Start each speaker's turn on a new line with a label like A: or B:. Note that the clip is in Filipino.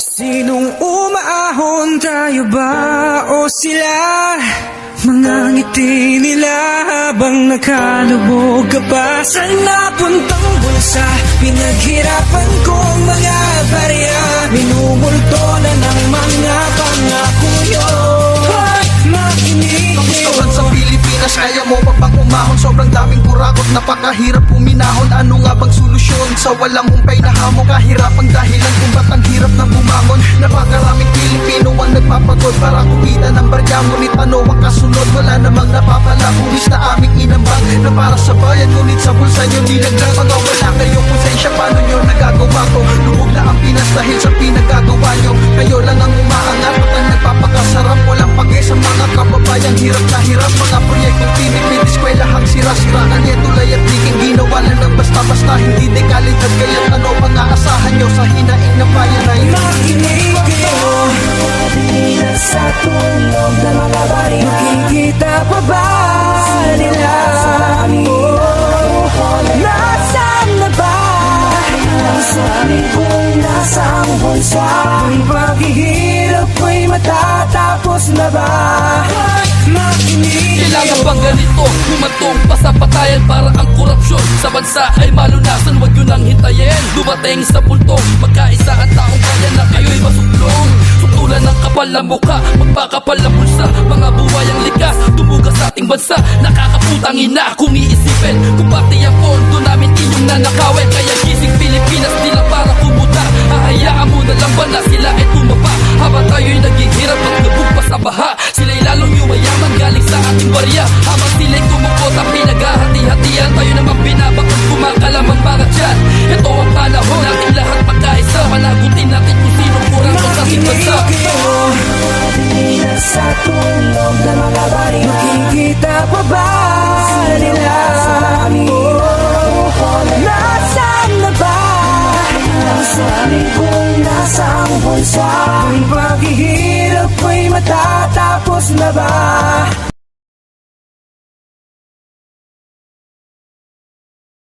A: Sinong umaahon, tayo ba o sila? Mga ngiti nila habang nakalubog ka pa. Saan napuntang bulsa? Pinaghirapan kong mga barya, minumulto na ng mga pangako nyo. Makinig
B: Kamustahan sa Pilipinas, kaya mo pa bang umahon? Sobrang daming kurakot, napakahirap puminahon. Ano nga bang solusyon sa walang humpay na hamon? Kahirapang dahilan kung ba't ang hirap na bumangon. Napakaraming Pilipino ang nagpapagod para kumita ng barya, ngunit ano ang kasunod? Wala namang napapala, pulis na aming inambang na para sa bayan, ngunit sa bulsa nyo nilaglag. Mga wala kayong konsensya, paano nyo nagagawa to? Lubog na ang Pinas dahil sa pinagagawa nyo. Kayo lang ang umaangat at ang nagpapakasarap. Walang pag sa mga kababayan, hirap na hirap. Mga proyektong tinipid, eskwelahang sira-siraan. Yan tulay at liking ginawa lang ng basta-basta. Hindi de kalidad, kaya't ano pang aasahan nyo sa hinaing na bayan ay
A: makinig kayo. Sa tulog ng mga barya, makikita pa ba nila? Nasaan na ba ang sabi kong nasa ang bulsa? Ang paghihirap ko'y matatapos na ba? Makinig
C: Kailangan bang ganito? Humantong pa sa patayan para ang korupsyon sa bansa ay malunasan. Huwag yun ang hintayin. Dumating sa puntong magkaisa ang taong bayan na kayo'y masuklong. Sutulan ng kapal na mukha, magpakapal na bulsa. Mga buhay ang likas, tumugas sa ating bansa. Nakakaputang ina kung iisipin kung pati ang pondo namin inyong nanakawin. Kaya gising Pilipinas, di lang para kumuta. Hahayaan mo na lang ba na sila ay tumapa? Habang tayo'y naghihirap at lubog pa sa baha, sila'y lalong yumayaman galing sa ating barya. Habang sila'y kumukota, pinaghahati-hatian, tayo naman binabakot, kumakalamang mga dyan. Ito ang panahon nating lahat magkaisa. Panagutin natin kung sinong kurang sa ating bansa.
A: Sa tulog ng mga barya, makikita pa ba nila? Nasaan na ba ang sabi kong nasa ang bulsa? Ang paghihirap ko'y matatapos na ba?